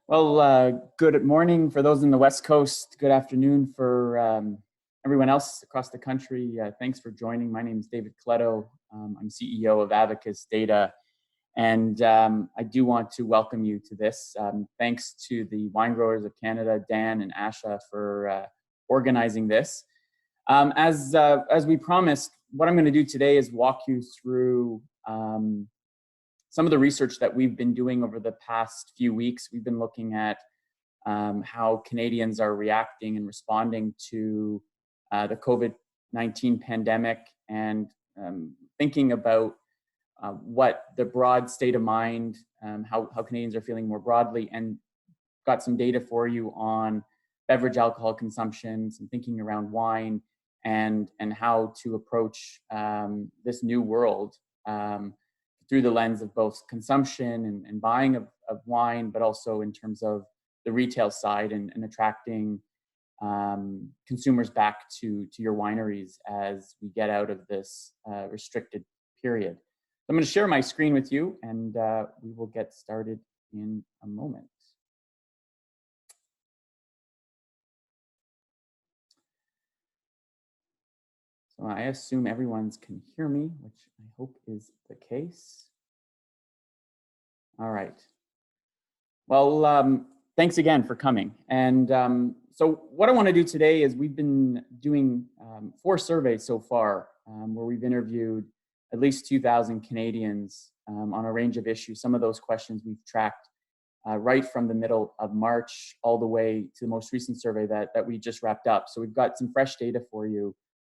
Well, good morning for those in the West Coast. Good afternoon for everyone else across the country. Thanks for joining. My name is David Coletto. I'm CEO of Abacus Data, and I do want to welcome you to this. Thanks to the Wine Growers of Canada, Dan and Asha, for organizing this. As we promised, what I'm going to do today is walk you through some of the research that we've been doing over the past few weeks. We've been looking at how Canadians are reacting and responding to the COVID-19 pandemic, and thinking about what the broad state of mind, how Canadians are feeling more broadly, and got some data for you on beverage alcohol consumption, some thinking around wine, and how to approach this new world through the lens of both consumption and buying of wine, but also in terms of the retail side and attracting consumers back to your wineries as we get out of this restricted period. I'm going to share my screen with you, and we will get started in a moment. So I assume everyone can hear me, which I hope is the case. All right. Well, thanks again for coming. And so what I want to do today is we've been doing 4 surveys so far, where we've interviewed at least 2,000 Canadians on a range of issues. Some of those questions we've tracked right from the middle of March all the way to the most recent survey that we just wrapped up. So we've got some fresh data for you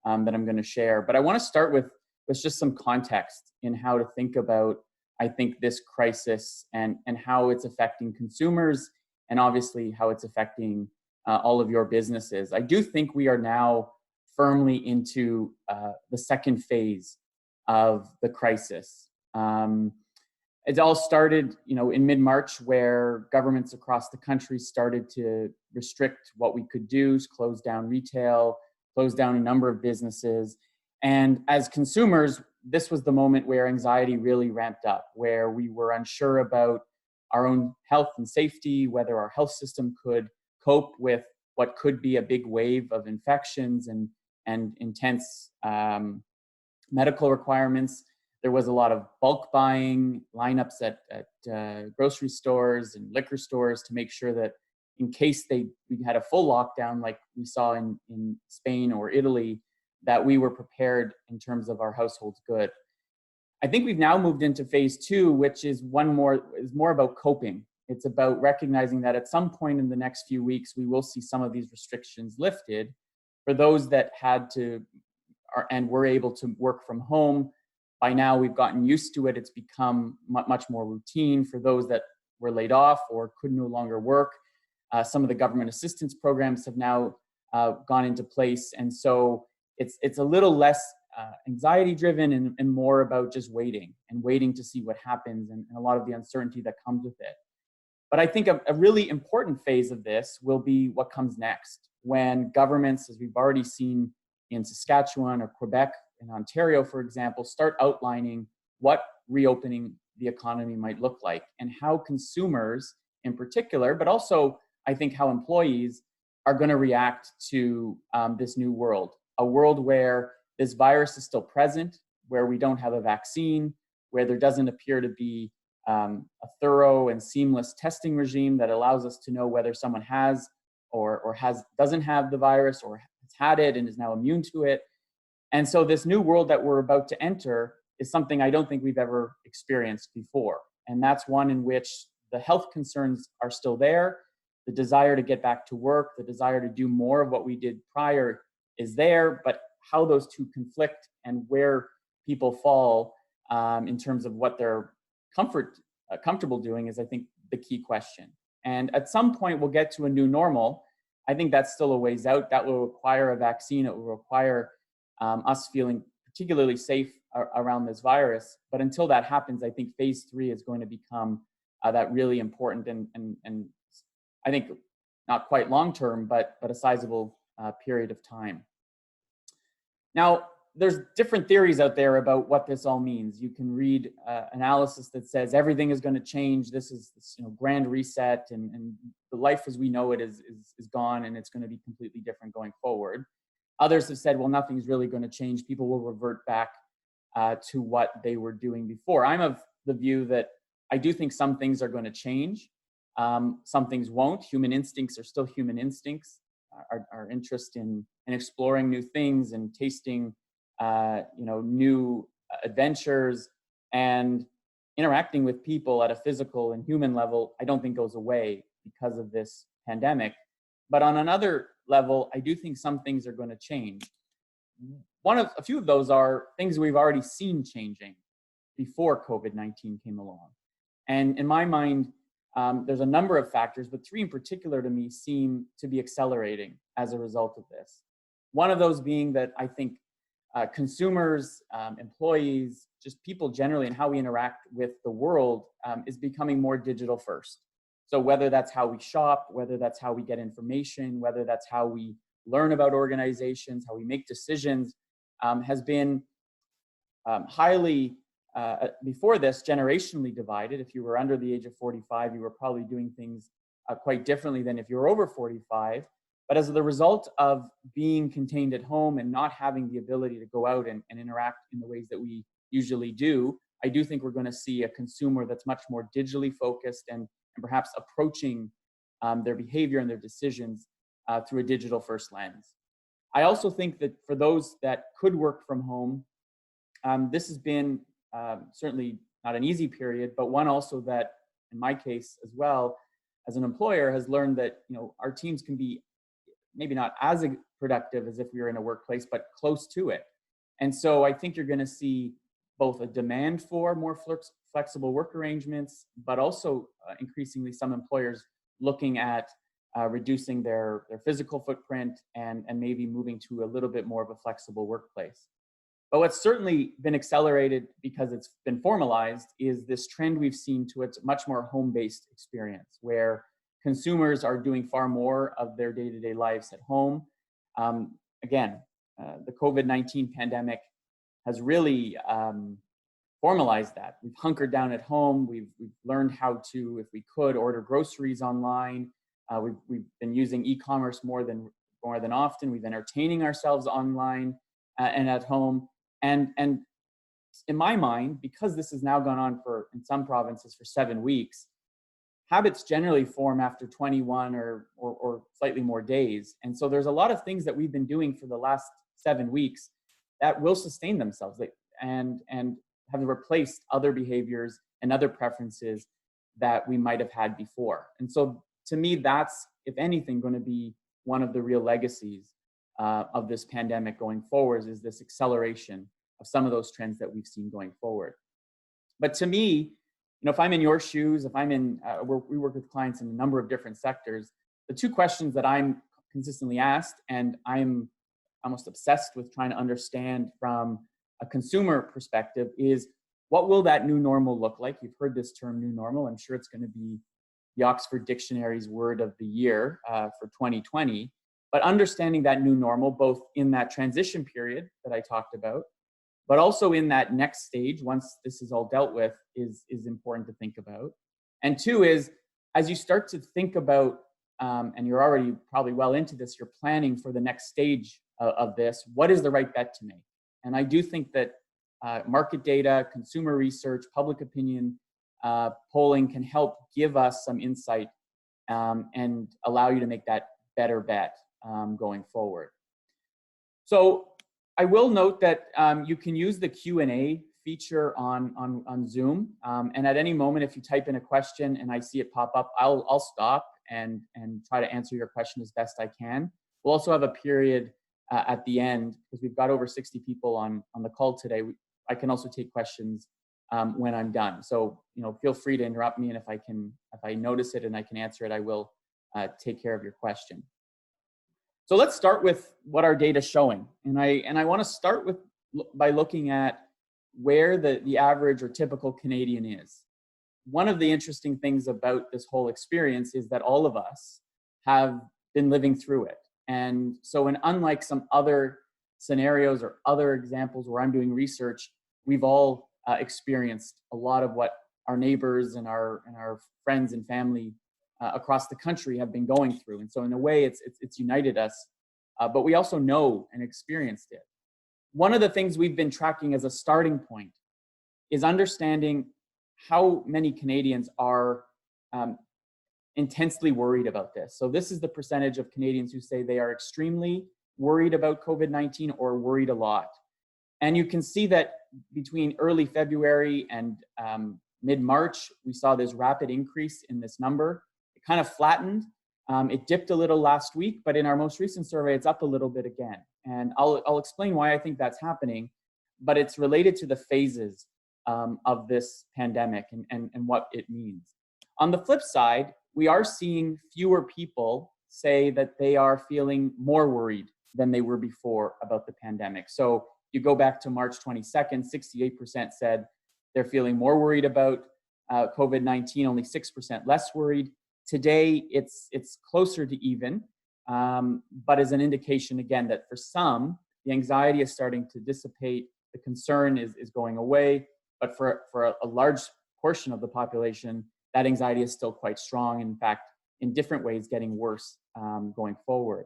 that I'm going to share. But I want to start with just some context in how to think about, I think, this crisis and how it's affecting consumers, and obviously how it's affecting all of your businesses. I do think we are now firmly into the second phase of the crisis. It all started, in mid-March, where governments across the country started to restrict what we could do, close down retail, close down a number of businesses. And as consumers, this was the moment where anxiety really ramped up, where we were unsure about our own health and safety, whether our health system could cope with what could be a big wave of infections and intense medical requirements. There was a lot of bulk buying, lineups at grocery stores and liquor stores to make sure that in case we had a full lockdown like we saw in Spain or Italy, that we were prepared in terms of our household good. I think we've now moved into phase 2, which is more about coping. It's about recognizing that at some point in the next few weeks, we will see some of these restrictions lifted. For those that had to and were able to work from home, by now we've gotten used to it. It's become much more routine. For those that were laid off or could no longer work, some of the government assistance programs have now gone into place. And so it's a little less anxiety driven and more about just waiting to see what happens, and a lot of the uncertainty that comes with it. But I think a really important phase of this will be what comes next, when governments, as we've already seen in Saskatchewan or Quebec and Ontario, for example, start outlining what reopening the economy might look like, and how consumers in particular, but also I think how employees are going to react to this new world, a world where this virus is still present, where we don't have a vaccine, where there doesn't appear to be a thorough and seamless testing regime that allows us to know whether someone has or doesn't have the virus, or has had it and is now immune to it. And so this new world that we're about to enter is something I don't think we've ever experienced before. And that's one in which the health concerns are still there. The desire to get back to work, the desire to do more of what we did prior is there, but how those two conflict and where people fall in terms of what they're comfortable doing is, I think, the key question. And at some point, we'll get to a new normal. I think that's still a ways out. That will require a vaccine. It will require us feeling particularly safe around this virus. But until that happens, I think phase 3 is going to become that really important and I think not quite long term, but a sizable period of time. Now, there's different theories out there about what this all means. You can read analysis that says everything is going to change. This is this, grand reset, and the life as we know it is gone, and it's going to be completely different going forward. Others have said, well, nothing's really going to change. People will revert back to what they were doing before. I'm of the view that I do think some things are going to change. Some things won't. Human instincts are still human instincts. Our interest in exploring new things and tasting new adventures and interacting with people at a physical and human level, I don't think goes away because of this pandemic. But on another level, I do think some things are going to change. A few of those are things we've already seen changing before COVID-19 came along. And in my mind, there's a number of factors, but three in particular to me seem to be accelerating as a result of this. One of those being that I think consumers, employees, just people generally, and how we interact with the world is becoming more digital first. So whether that's how we shop, whether that's how we get information, whether that's how we learn about organizations, how we make decisions, has been highly, before this, generationally divided. If you were under the age of 45, you were probably doing things quite differently than if you were over 45. But as the result of being contained at home and not having the ability to go out and interact in the ways that we usually do, I do think we're going to see a consumer that's much more digitally focused and perhaps approaching their behavior and their decisions through a digital first lens. I also think that for those that could work from home, this has been certainly not an easy period, but one also that, in my case as well, as an employer, has learned that our teams can be maybe not as productive as if we were in a workplace, but close to it. And so I think you're going to see both a demand for more flexible work arrangements, but also increasingly some employers looking at reducing their physical footprint and maybe moving to a little bit more of a flexible workplace. But what's certainly been accelerated because it's been formalized is this trend we've seen to a much more home-based experience, where consumers are doing far more of their day-to-day lives at home. Again, the COVID-19 pandemic has really formalized that. We've hunkered down at home. We've learned how to, if we could, order groceries online. We've been using e-commerce more than often. We've been entertaining ourselves online and at home. And in my mind, because this has now gone on in some provinces for 7 weeks, habits generally form after 21 or slightly more days. And so there's a lot of things that we've been doing for the last 7 weeks that will sustain themselves and have replaced other behaviors and other preferences that we might have had before. And so to me, that's, if anything, going to be one of the real legacies of this pandemic going forward, is this acceleration of some of those trends that we've seen going forward. But to me, if I'm in your shoes, if I'm in, we work with clients in a number of different sectors, the two questions that I'm consistently asked, and I'm almost obsessed with trying to understand from a consumer perspective, is what will that new normal look like? You've heard this term, new normal. I'm sure it's going to be the Oxford Dictionary's word of the year for 2020. But understanding that new normal, both in that transition period that I talked about, but also in that next stage, once this is all dealt with, is important to think about. And two is, as you start to think about, and you're already probably well into this, you're planning for the next stage of this, what is the right bet to make? And I do think that market data, consumer research, public opinion polling can help give us some insight and allow you to make that better bet going forward. So I will note that you can use the Q&A feature on Zoom, and at any moment, if you type in a question and I see it pop up, I'll stop and try to answer your question as best I can. We'll also have a period at the end, because we've got over 60 people on the call today. I can also take questions when I'm done. So feel free to interrupt me, and if I notice it and I can answer it, I will take care of your question. So let's start with what our data is showing. And I want to start by looking at where the average or typical Canadian is. One of the interesting things about this whole experience is that all of us have been living through it. And so, unlike some other scenarios or other examples where I'm doing research, we've all experienced a lot of what our neighbors and our friends and family across the country have been going through. And so in a way, it's united us, but we also know and experienced it. One of the things we've been tracking as a starting point is understanding how many Canadians are intensely worried about this. So this is the percentage of Canadians who say they are extremely worried about COVID-19 or worried a lot. And you can see that between early February and mid-March, we saw this rapid increase in this number. It kind of flattened. It dipped a little last week, but in our most recent survey, it's up a little bit again. And I'll explain why I think that's happening, but it's related to the phases of this pandemic and what it means. On the flip side, we are seeing fewer people say that they are feeling more worried than they were before about the pandemic. So you go back to March 22nd, 68% said they're feeling more worried about COVID-19, only 6% less worried. Today, it's closer to even, but as an indication, again, that for some, the anxiety is starting to dissipate, the concern is going away, but for a large portion of the population, that anxiety is still quite strong. In fact, in different ways, getting worse going forward.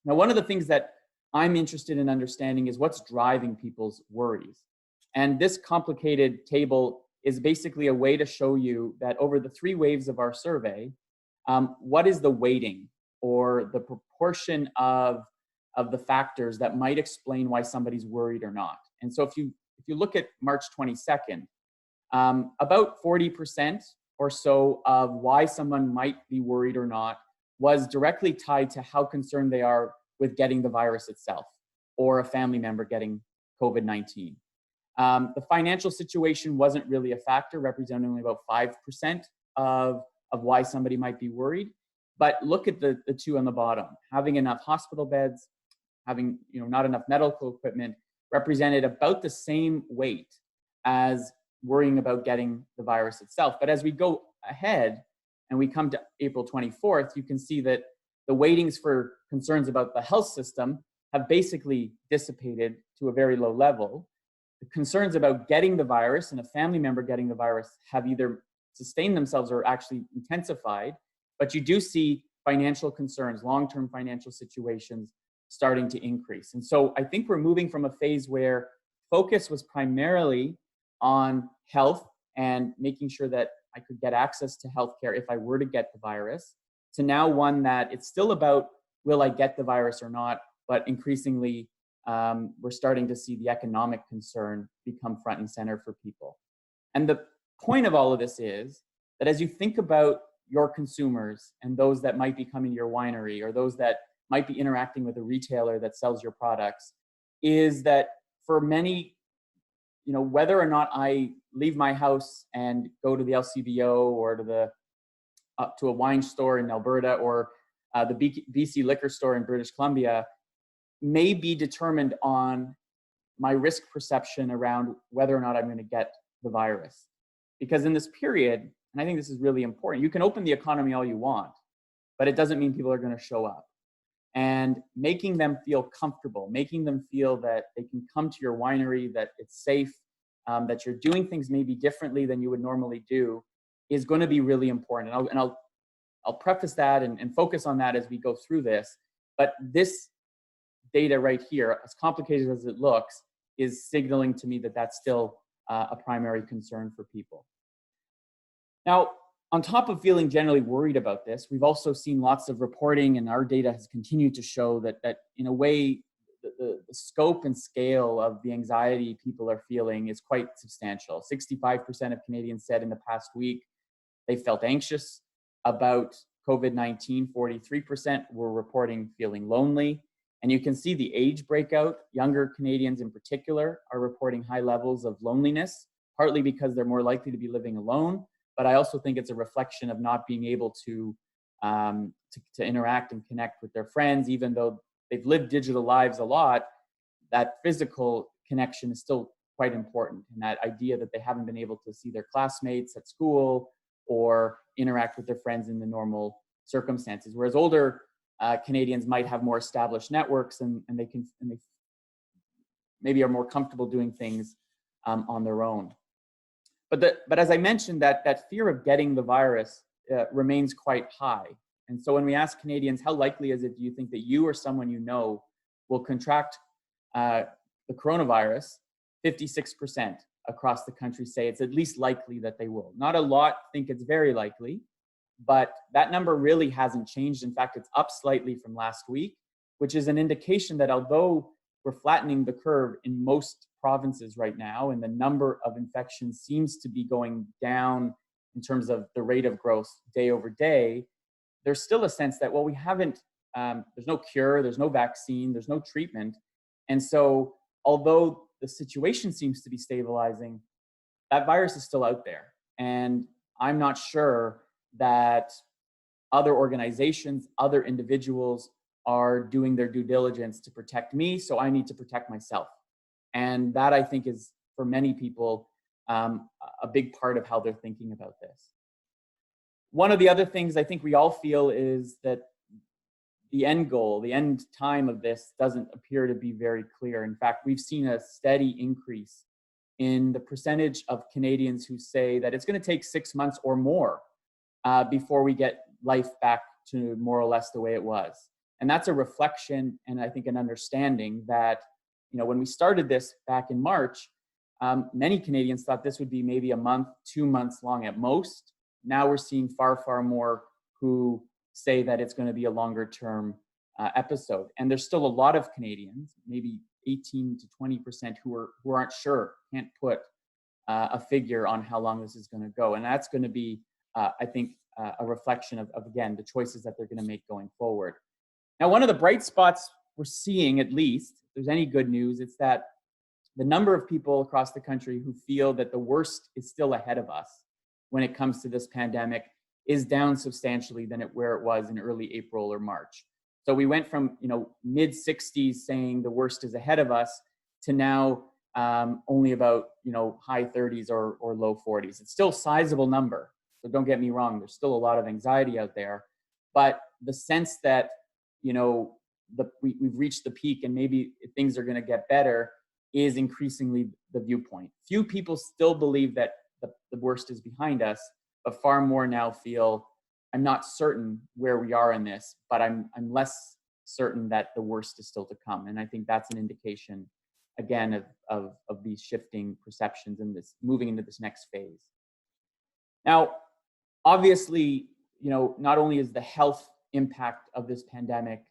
Now, one of the things that I'm interested in understanding is what's driving people's worries. And this complicated table is basically a way to show you that over the 3 waves of our survey, what is the weighting or the proportion of the factors that might explain why somebody's worried or not. And so if you look at March 22nd, about 40% or so of why someone might be worried or not was directly tied to how concerned they are with getting the virus itself or a family member getting COVID-19. The financial situation wasn't really a factor, representing only about 5% of why somebody might be worried. But look at the 2 on the bottom. Having enough hospital beds, having not enough medical equipment represented about the same weight as worrying about getting the virus itself. But as we go ahead and we come to April 24th, you can see that the weightings for concerns about the health system have basically dissipated to a very low level. The concerns about getting the virus and a family member getting the virus have either sustained themselves or actually intensified, but you do see financial concerns, long-term financial situations starting to increase. And so I think we're moving from a phase where focus was primarily on health and making sure that I could get access to healthcare if I were to get the virus, to now one that it's still about will I get the virus or not, but increasingly we're starting to see the economic concern become front and center for people. And the point of all of this is that as you think about your consumers and those that might be coming to your winery or those that might be interacting with a retailer that sells your products, is that for many, whether or not I leave my house and go to the LCBO or to a wine store in Alberta or the BC liquor store in British Columbia, may be determined on my risk perception around whether or not I'm going to get the virus. Because in this period, and I think this is really important, you can open the economy all you want, but it doesn't mean people are going to show up. And making them feel comfortable, making them feel that they can come to your winery, that it's safe, that you're doing things maybe differently than you would normally do, is going to be really important. And I'll preface that and focus on that as we go through this. But this data right here, as complicated as it looks, is signaling to me that that's still a primary concern for people. Now, on top of feeling generally worried about this, we've also seen lots of reporting, and our data has continued to show that in a way, the scope and scale of the anxiety people are feeling is quite substantial. 65% of Canadians said in the past week they felt anxious about COVID-19. 43% were reporting feeling lonely. And you can see the age breakout. Younger Canadians in particular are reporting high levels of loneliness, partly because they're more likely to be living alone. But I also think it's a reflection of not being able to interact and connect with their friends, even though they've lived digital lives a lot. That physical connection is still quite important, and that idea that they haven't been able to see their classmates at school or interact with their friends in the normal circumstances. Whereas older Canadians might have more established networks and they maybe are more comfortable doing things on their own. But as I mentioned, that fear of getting the virus remains quite high. And so when we ask Canadians, how likely is it, do you think that you or someone you know will contract the coronavirus, 56% across the country say it's at least likely that they will. Not a lot think it's very likely, but that number really hasn't changed. In fact, it's up slightly from last week, which is an indication that although we're flattening the curve in most provinces right now, and the number of infections seems to be going down in terms of the rate of growth day over day, there's still a sense that, well, we haven't, there's no cure, there's no vaccine, there's no treatment. And so although the situation seems to be stabilizing, that virus is still out there. And I'm not sure that other organizations, other individuals are doing their due diligence to protect me, so I need to protect myself. And that, I think, is for many people a big part of how they're thinking about this. One of the other things I think we all feel is that the end goal, the end time of this doesn't appear to be very clear. In fact, we've seen a steady increase in the percentage of Canadians who say that it's going to take 6 months or more before we get life back to more or less the way it was. And that's a reflection and I think an understanding that, you know, when we started this back in March, many Canadians thought this would be maybe a month, 2 months long at most. Now we're seeing far, far more who say that it's going to be a longer term episode. And there's still a lot of Canadians, maybe 18 to 20% who aren't sure, can't put a figure on how long this is going to go. And that's going to be, I think, a reflection of, again, the choices that they're going to make going forward. Now, one of the bright spots we're seeing, at least, if there's any good news, it's that the number of people across the country who feel that the worst is still ahead of us when it comes to this pandemic is down substantially than where it was in early April or March. So we went from, you know, mid 60s saying the worst is ahead of us to now only about, you know, high 30s or low 40s. It's still a sizable number. So don't get me wrong, there's still a lot of anxiety out there, but the sense that, you know, we've reached the peak and maybe things are going to get better is increasingly the viewpoint. Few people still believe that the worst is behind us, but far more now feel, I'm not certain where we are in this, but I'm less certain that the worst is still to come. And I think that's an indication, again, of these shifting perceptions and this moving into this next phase. Now, obviously, you know, not only is the health impact of this pandemic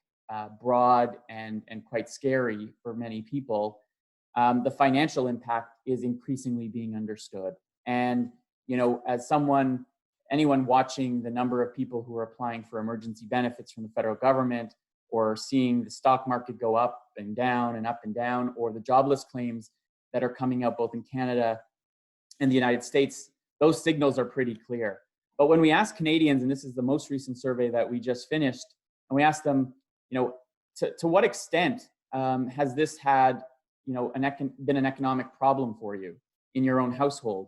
broad and quite scary for many people, the financial impact is increasingly being understood. And, you know, as anyone watching the number of people who are applying for emergency benefits from the federal government, or seeing the stock market go up and down, or the jobless claims that are coming out both in Canada and the United States, those signals are pretty clear. But when we ask Canadians, and this is the most recent survey that we just finished, and we ask them, you know, to what extent has this had, you know, been an economic problem for you in your own household?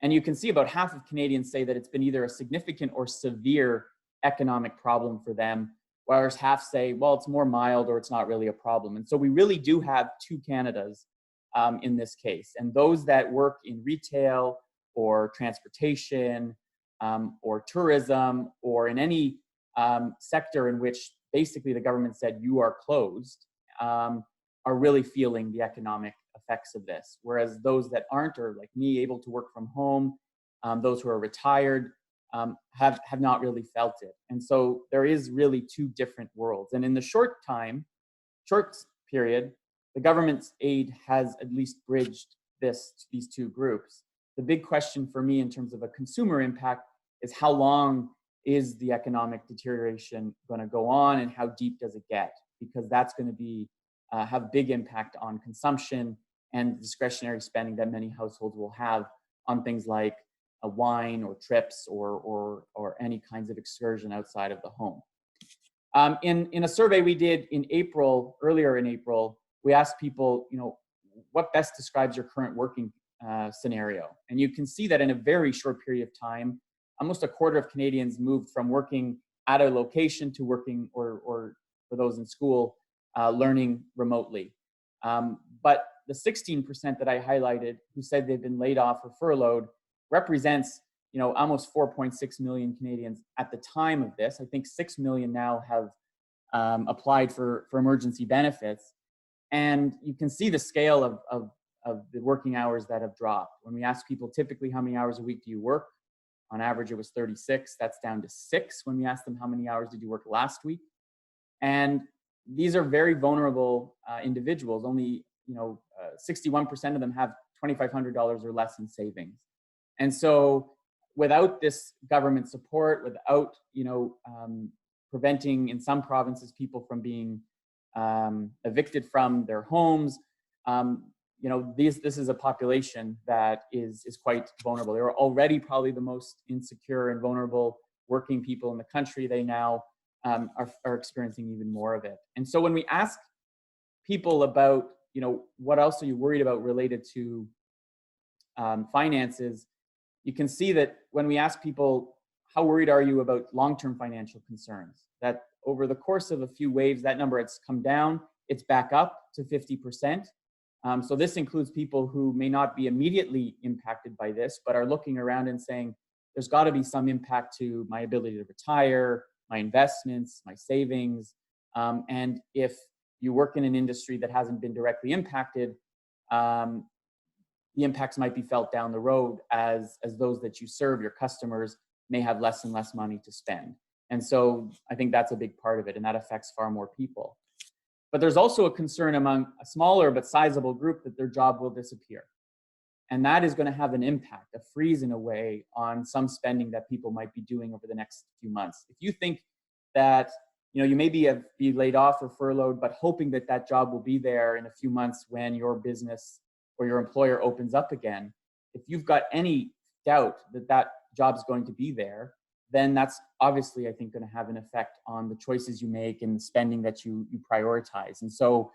And you can see about half of Canadians say that it's been either a significant or severe economic problem for them, whereas half say, well, it's more mild or it's not really a problem. And so we really do have two Canadas in this case. And those that work in retail or transportation or tourism or in any sector in which basically the government said you are closed are really feeling the economic effects of this. Whereas those that aren't, or like me, able to work from home, those who are retired, have not really felt it. And so there is really two different worlds. And in the short period, the government's aid has at least bridged these two groups. The big question for me in terms of a consumer impact is how long is the economic deterioration going to go on and how deep does it get? Because that's going to have big impact on consumption and discretionary spending that many households will have on things like a wine or trips or any kinds of excursion outside of the home. In a survey we did earlier in April, we asked people, you know, what best describes your current working scenario? And you can see that in a very short period of time, almost a quarter of Canadians moved from working at a location to working, or for those in school, learning remotely. But the 16% that I highlighted who said they've been laid off or furloughed represents, almost 4.6 million Canadians at the time of this. I think 6 million now have applied for emergency benefits. And you can see the scale of the working hours that have dropped. When we ask people typically how many hours a week do you work, on average it was 36. That's down to 6 when we ask them how many hours did you work last week. And these are very vulnerable individuals. Only 61% of them have $2,500 or less in savings. And so without this government support, without preventing in some provinces people from being evicted from their homes, this is a population that is quite vulnerable. They were already probably the most insecure and vulnerable working people in the country. They now are experiencing even more of it. And so when we ask people about, what else are you worried about related to finances, you can see that when we ask people, how worried are you about long-term financial concerns, that over the course of a few waves, that number has come down. It's back up to 50%. So this includes people who may not be immediately impacted by this, but are looking around and saying, there's got to be some impact to my ability to retire, my investments, my savings. And if you work in an industry that hasn't been directly impacted, the impacts might be felt down the road as those that you serve, your customers, may have less and less money to spend. And so I think that's a big part of it, and that affects far more people. But there's also a concern among a smaller but sizable group that their job will disappear. And that is going to have an impact, a freeze in a way, on some spending that people might be doing over the next few months. If you think that you may be laid off or furloughed, but hoping that that job will be there in a few months when your business or your employer opens up again, if you've got any doubt that that job is going to be there, then that's obviously, I think, going to have an effect on the choices you make and the spending that you prioritize. And so,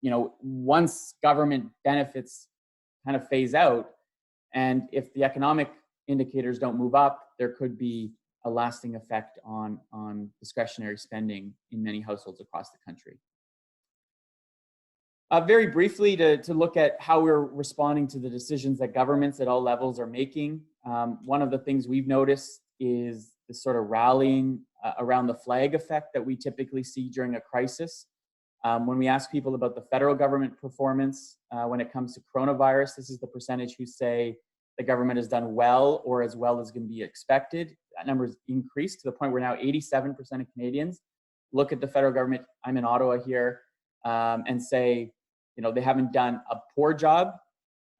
once government benefits kind of phase out, and if the economic indicators don't move up, there could be a lasting effect on discretionary spending in many households across the country. Very briefly, to look at how we're responding to the decisions that governments at all levels are making. One of the things we've noticed is the sort of rallying around the flag effect that we typically see during a crisis. When we ask people about the federal government performance when it comes to coronavirus, this is the percentage who say the government has done well or as well as can be expected. That number has increased to the point where now 87% of Canadians look at the federal government, I'm in Ottawa here, and say, they haven't done a poor job.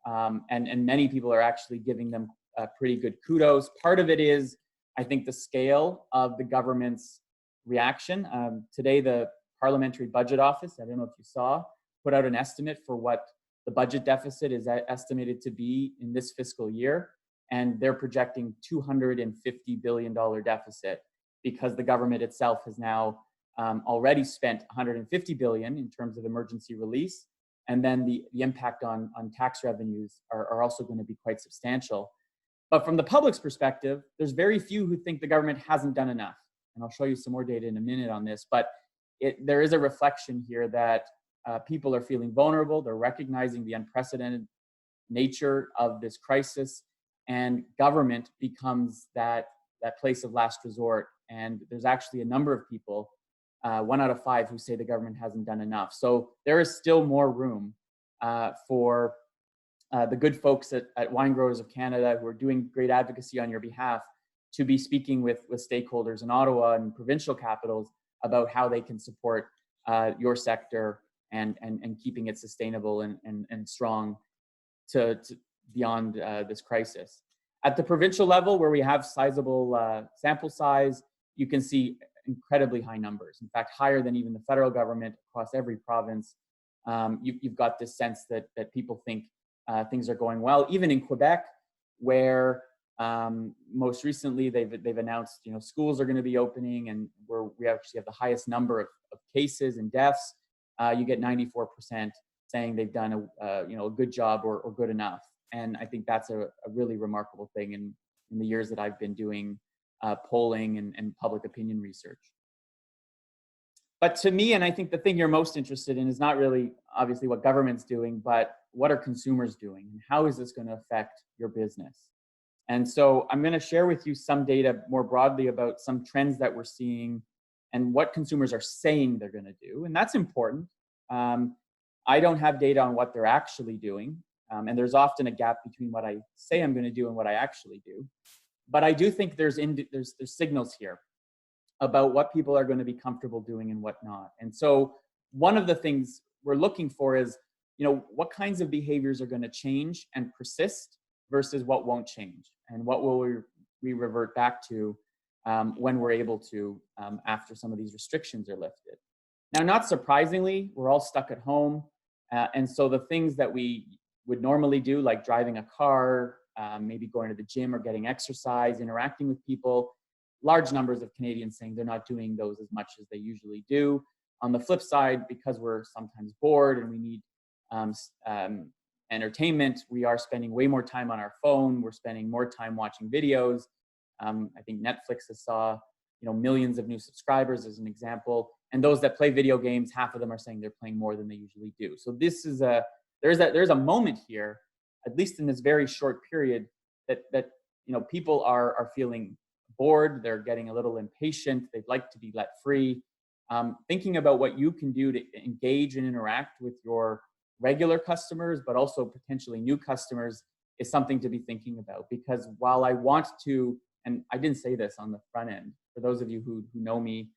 And many people are actually giving them pretty good kudos. Part of it is, I think, the scale of the government's reaction. Today, the Parliamentary Budget Office, I don't know if you saw, put out an estimate for what the budget deficit is estimated to be in this fiscal year. And they're projecting $250 billion deficit because the government itself has now already spent $150 billion in terms of emergency release. And then the impact on tax revenues are also going to be quite substantial. But from the public's perspective, there's very few who think the government hasn't done enough. And I'll show you some more data in a minute on this. But there is a reflection here that people are feeling vulnerable. They're recognizing the unprecedented nature of this crisis. And government becomes that place of last resort. And there's actually a number of people, 1 out of 5, who say the government hasn't done enough. So there is still more room for the good folks at Wine Growers of Canada, who are doing great advocacy on your behalf, to be speaking with stakeholders in Ottawa and provincial capitals about how they can support your sector and keeping it sustainable and strong to beyond this crisis. At the provincial level, where we have sizable sample size, you can see incredibly high numbers. In fact, higher than even the federal government across every province. You've got this sense that people think things are going well. Even in Quebec, where most recently they've announced schools are going to be opening, and where we actually have the highest number of cases and deaths, you get 94% saying they've done a good job or good enough. And I think that's a really remarkable thing in the years that I've been doing polling and public opinion research. But to me, and I think the thing you're most interested in is not really obviously what government's doing, but what are consumers doing and how is this going to affect your business? And so I'm going to share with you some data more broadly about some trends that we're seeing and what consumers are saying they're going to do. And that's important. Um, I don't have data on what they're actually doing. And there's often a gap between what I say I'm going to do and what I actually do. But I do think there's signals here about what people are going to be comfortable doing and what not. And so one of the things we're looking for is, what kinds of behaviors are going to change and persist versus what won't change, and what will we revert back to when we're able to after some of these restrictions are lifted. Now, not surprisingly, we're all stuck at home, and so the things that we would normally do, like driving a car, maybe going to the gym or getting exercise, interacting with people, large numbers of Canadians saying they're not doing those as much as they usually do. On the flip side, because we're sometimes bored and we need entertainment, we are spending way more time on our phone. We're spending more time watching videos. I think Netflix has saw millions of new subscribers as an example. And those that play video games, half of them are saying they're playing more than they usually do. So this is there's a moment here, at least in this very short period, that people are feeling bored, they're getting a little impatient, they'd like to be let free. Thinking about what you can do to engage and interact with your regular customers, but also potentially new customers, is something to be thinking about. Because while I want to, and I didn't say this on the front end, for those of you who know me,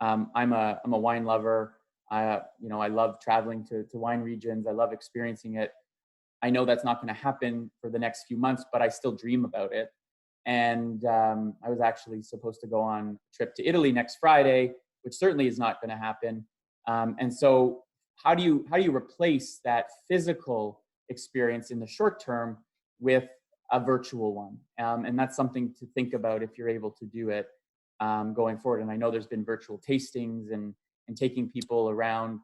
I'm a wine lover. I love traveling to wine regions. I love experiencing it. I know that's not going to happen for the next few months, but I still dream about it. And I was actually supposed to go on a trip to Italy next Friday, which certainly is not going to happen. And so how do you replace that physical experience in the short term with a virtual one? And that's something to think about if you're able to do it going forward. And I know there's been virtual tastings and taking people around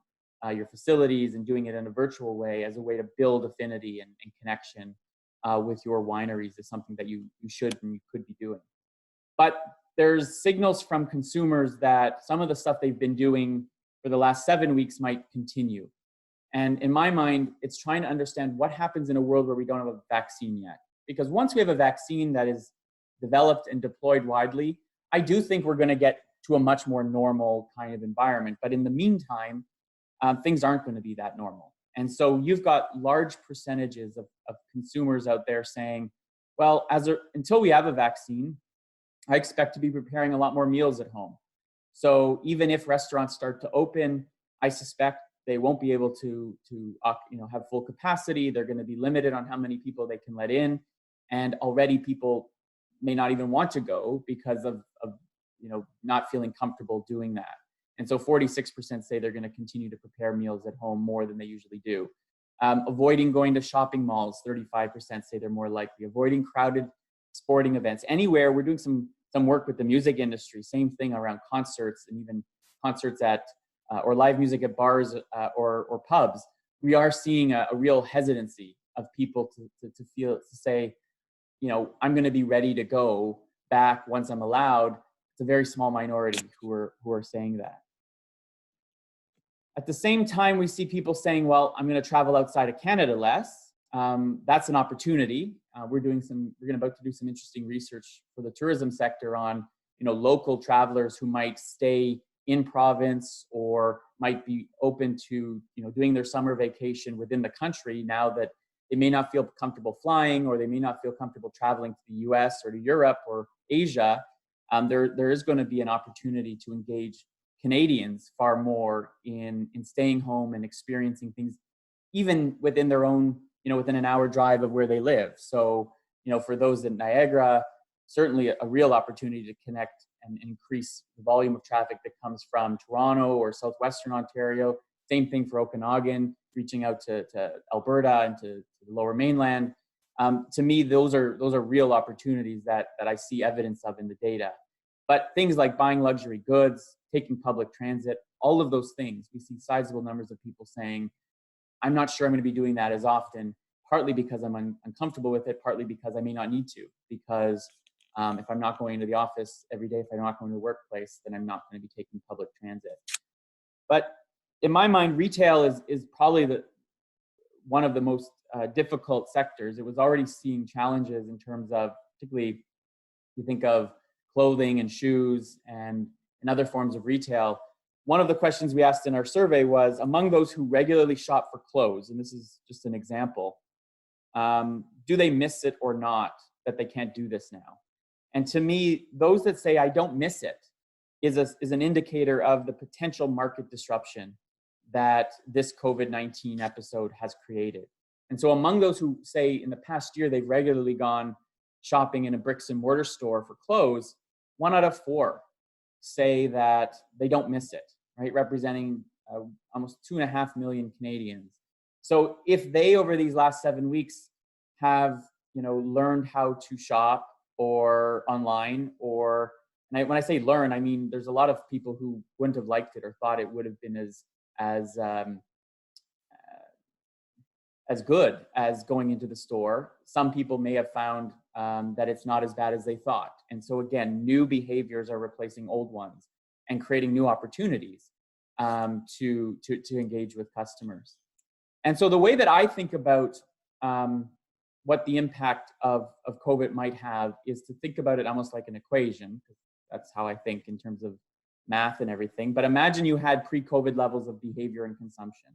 your facilities and doing it in a virtual way as a way to build affinity and connection with your wineries is something that you should and you could be doing. But there's signals from consumers that some of the stuff they've been doing for the last 7 weeks might continue. And in my mind, it's trying to understand what happens in a world where we don't have a vaccine yet. Because once we have a vaccine that is developed and deployed widely, I do think we're going to get to a much more normal kind of environment. But in the meantime, things aren't going to be that normal. And so you've got large percentages of consumers out there saying, well, until we have a vaccine, I expect to be preparing a lot more meals at home. So even if restaurants start to open, I suspect they won't be able to have full capacity. They're going to be limited on how many people they can let in. And already people may not even want to go because of not feeling comfortable doing that. And so 46% say they're going to continue to prepare meals at home more than they usually do. Avoiding going to shopping malls, 35% say they're more likely. Avoiding crowded sporting events. Anywhere, we're doing some work with the music industry, same thing around concerts and even concerts at, or live music at bars or pubs. We are seeing a real hesitancy of people to say, I'm going to be ready to go back once I'm allowed. It's a very small minority who are saying that. At the same time, we see people saying, well, I'm going to travel outside of Canada less. That's an opportunity. We're about to do some interesting research for the tourism sector on, local travelers who might stay in province or might be open to, doing their summer vacation within the country now that they may not feel comfortable flying, or they may not feel comfortable traveling to the US or to Europe or Asia. There is going to be an opportunity to engage Canadians far more in staying home and experiencing things, even within their own, within an hour drive of where they live. So, for those in Niagara, certainly a real opportunity to connect and increase the volume of traffic that comes from Toronto or southwestern Ontario. Same thing for Okanagan, reaching out to Alberta and to the Lower Mainland. To me, those are real opportunities that I see evidence of in the data. But things like buying luxury goods, taking public transit, all of those things, we see sizable numbers of people saying, I'm not sure I'm going to be doing that as often, partly because I'm uncomfortable with it, partly because I may not need to, because if I'm not going to the office every day, if I'm not going to the workplace, then I'm not going to be taking public transit. But in my mind, retail is probably one of the most difficult sectors. It was already seeing challenges in terms of, particularly, you think of clothing and shoes and other forms of retail. One of the questions we asked in our survey was, among those who regularly shop for clothes, and this is just an example, do they miss it or not that they can't do this now? And to me, those that say I don't miss it is an indicator of the potential market disruption that this COVID-19 episode has created. And so among those who say in the past year they've regularly gone shopping in a bricks and mortar store for clothes, 1 out of 4 say that they don't miss it, right? Representing almost 2.5 million Canadians. So if they, over these last 7 weeks, have learned how to shop or online, or when I say learn, I mean there's a lot of people who wouldn't have liked it or thought it would have been as good as going into the store. Some people may have found that it's not as bad as they thought. And so again, new behaviors are replacing old ones and creating new opportunities to engage with customers. And so the way that I think about what the impact of COVID might have is to think about it almost like an equation. That's how I think in terms of math and everything. But imagine you had pre-COVID levels of behavior and consumption.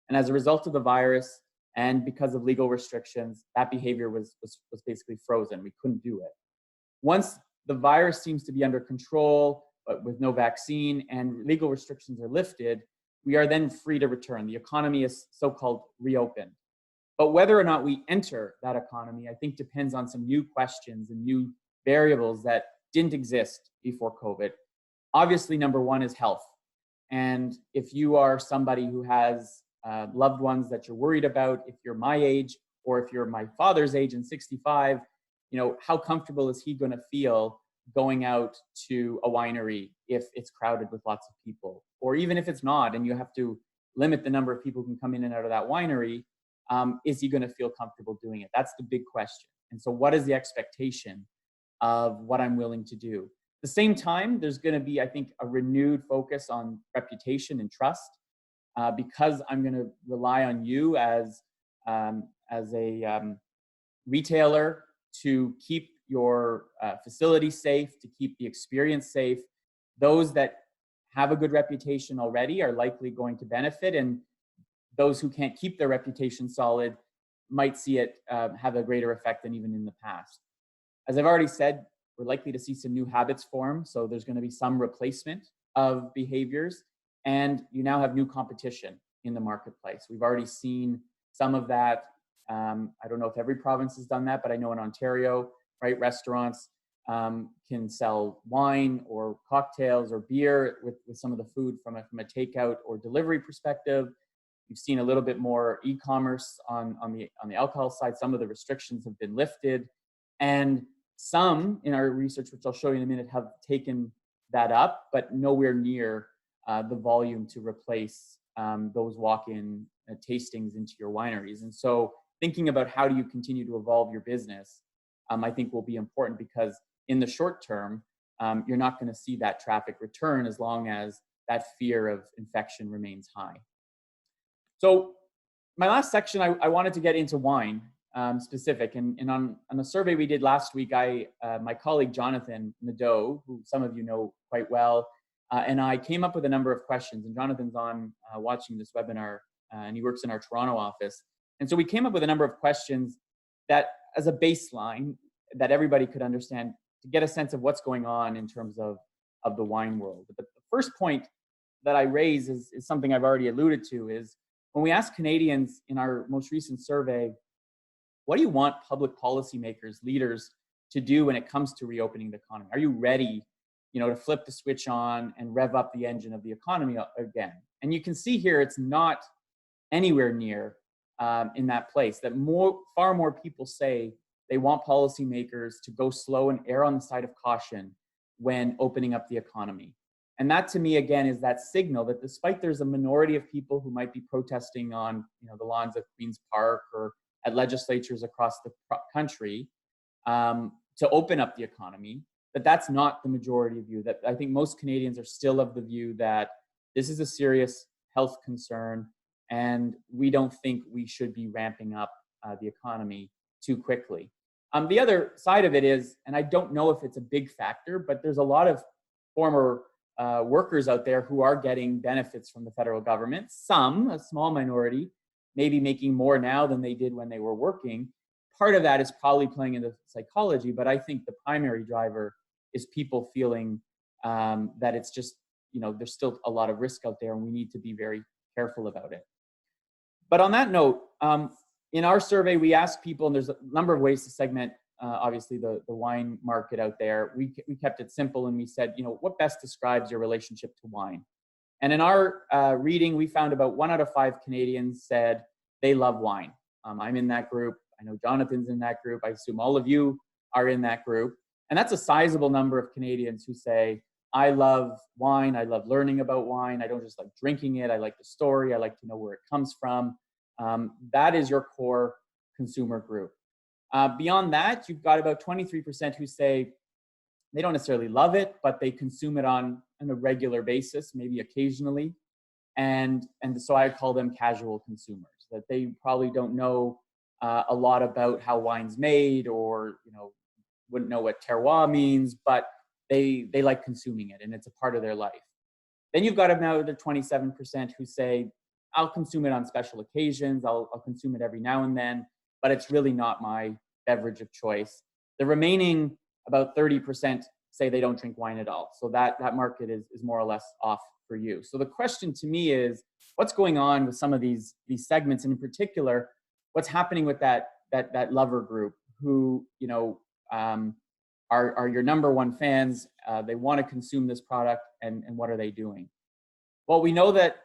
And as a result of the virus and because of legal restrictions, that behavior was basically frozen. We couldn't do it. Once the virus seems to be under control, but with no vaccine and legal restrictions are lifted, we are then free to return. The economy is so-called reopened. But whether or not we enter that economy, I think depends on some new questions and new variables that didn't exist before COVID. Obviously, number one is health. And if you are somebody who has loved ones that you're worried about, if you're my age, or if you're my father's age and 65, how comfortable is he going to feel going out to a winery if it's crowded with lots of people? Or even if it's not, and you have to limit the number of people who can come in and out of that winery, is he going to feel comfortable doing it? That's the big question. And so what is the expectation of what I'm willing to do? At the same time, there's going to be, I think, a renewed focus on reputation and trust, because I'm going to rely on you as a retailer to keep your facility safe, to keep the experience safe. Those that have a good reputation already are likely going to benefit, and those who can't keep their reputation solid might see it have a greater effect than even in the past. As I've already said, we're likely to see some new habits form, so there's going to be some replacement of behaviors, and you now have new competition in the marketplace. We've already seen some of that. I don't know if every province has done that, but I know in Ontario, right, restaurants can sell wine or cocktails or beer with some of the food from a takeout or delivery perspective. You've seen a little bit more e-commerce on the alcohol side. Some of the restrictions have been lifted, and some in our research, which I'll show you in a minute, have taken that up, but nowhere near the volume to replace those walk-in tastings into your wineries. And so thinking about how do you continue to evolve your business, I think will be important, because in the short term, you're not going to see that traffic return as long as that fear of infection remains high. So my last section, I wanted to get into wine specific. And on the survey we did last week, my colleague Jonathan Nadeau, who some of you know quite well, and I came up with a number of questions. And Jonathan's on watching this webinar, and he works in our Toronto office. And so we came up with a number of questions that, as a baseline, that everybody could understand to get a sense of what's going on in terms of the wine world. But the first point that I raise is something I've already alluded to, is when we ask Canadians in our most recent survey, what do you want public policymakers, leaders to do when it comes to reopening the economy? Are you ready, to flip the switch on and rev up the engine of the economy again? And you can see here, it's not anywhere near in that place. That far more people say they want policymakers to go slow and err on the side of caution when opening up the economy. And that, to me, again, is that signal that despite there's a minority of people who might be protesting on the lawns of Queen's Park or at legislatures across the country to open up the economy, that's not the majority of view. That I think most Canadians are still of the view that This is a serious health concern, and we don't think we should be ramping up the economy too quickly. The other side of it is, and I don't know if it's a big factor, but there's a lot of former workers out there who are getting benefits from the federal government. Some, a small minority, maybe making more now than they did when they were working. Part of that is probably playing into psychology, but I think the primary driver is people feeling that it's just, there's still a lot of risk out there and we need to be very careful about it. But on that note, in our survey, we asked people, and there's a number of ways to segment, obviously, the wine market out there. We kept it simple and we said, what best describes your relationship to wine? And in our reading, we found about 1 out of 5 Canadians said they love wine. I'm in that group. I know Jonathan's in that group. I assume all of you are in that group. And that's a sizable number of Canadians who say, I love wine. I love learning about wine. I don't just like drinking it. I like the story. I like to know where it comes from. That is your core consumer group. Beyond that, you've got about 23% who say they don't necessarily love it, but they consume it on a regular basis, maybe occasionally. And so I call them casual consumers, that they probably don't know a lot about how wine's made, or wouldn't know what terroir means, but they like consuming it and it's a part of their life. Then you've got another 27% who say, I'll consume it on special occasions, I'll consume it every now and then, but it's really not my beverage of choice. The remaining about 30% say they don't drink wine at all. So that market is more or less off for you. So the question to me is, what's going on with some of these segments, and in particular, what's happening with that lover group who are your number one fans? They want to consume this product, and what are they doing? Well, we know that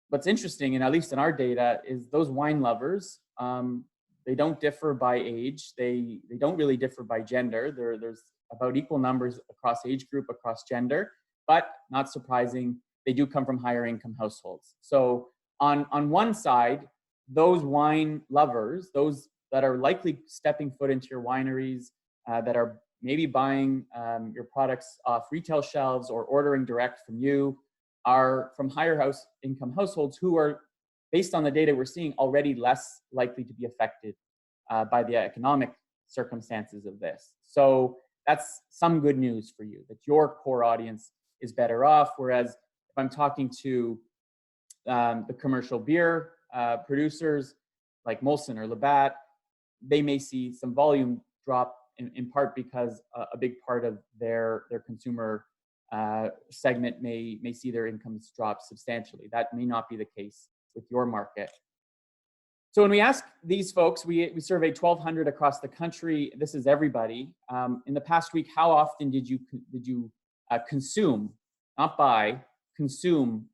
what's interesting, and at least in our data, is those wine lovers, they don't differ by age. They don't really differ by gender. There's about equal numbers across age group, across gender, but not surprising, they do come from higher income households. So on one side, those wine lovers, those that are likely stepping foot into your wineries, that are maybe buying your products off retail shelves or ordering direct from you, are from higher income households who are, based on the data we're seeing, already less likely to be affected by the economic circumstances of this. So that's some good news for you, that your core audience is better off. Whereas if I'm talking to the commercial beer producers like Molson or Labatt, they may see some volume drop in part because a big part of their consumer segment may see their incomes drop substantially. That may not be the case with your market. So when we ask these folks, we surveyed 1,200 across the country. This is everybody. In the past week, how often did you consume, not buy, consume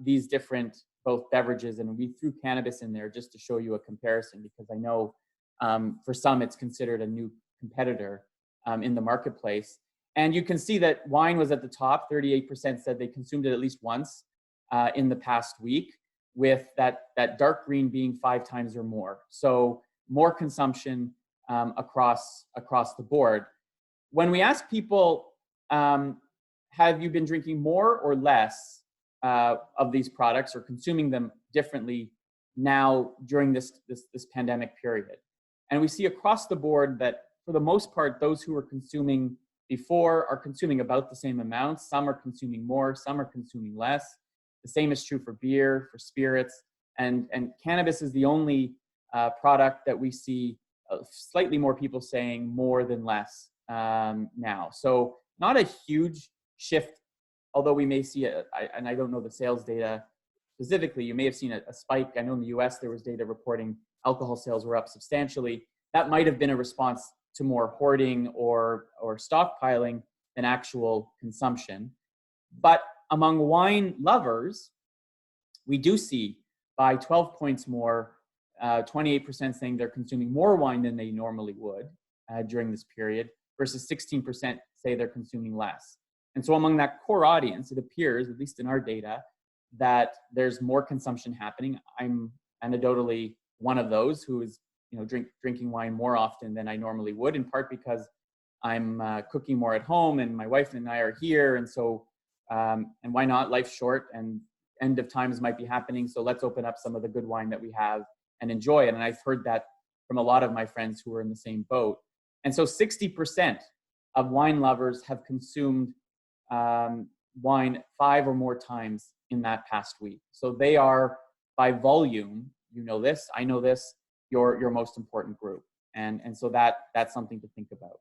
these different both beverages? And we threw cannabis in there just to show you a comparison, because I know for some it's considered a new competitor in the marketplace. And you can see that wine was at the top. 38% said they consumed it at least once in the past week, with that dark green being 5 times or more. So more consumption across the board. When we ask people, have you been drinking more or less of these products, or consuming them differently now during this pandemic period? And we see across the board that for the most part, those who were consuming before are consuming about the same amounts. Some are consuming more, some are consuming less. The same is true for beer, for spirits, and cannabis is the only product that we see slightly more people saying more than less now. So not a huge shift, although we may see and I don't know the sales data specifically, you may have seen a spike. I know in the US there was data reporting alcohol sales were up substantially. That might have been a response to more hoarding or stockpiling than actual consumption. But among wine lovers, we do see by 12 points more, 28% saying they're consuming more wine than they normally would during this period, versus 16% say they're consuming less. And so among that core audience, it appears, at least in our data, that there's more consumption happening. I'm anecdotally one of those who is drinking wine more often than I normally would, in part because I'm cooking more at home and my wife and I are here. And so And why not? Life's short and end of times might be happening. So let's open up some of the good wine that we have and enjoy it. And I've heard that from a lot of my friends who are in the same boat. And so 60% of wine lovers have consumed wine 5 or more times in that past week. So they are, by volume, you know this, I know this, your most important group. And so that's something to think about.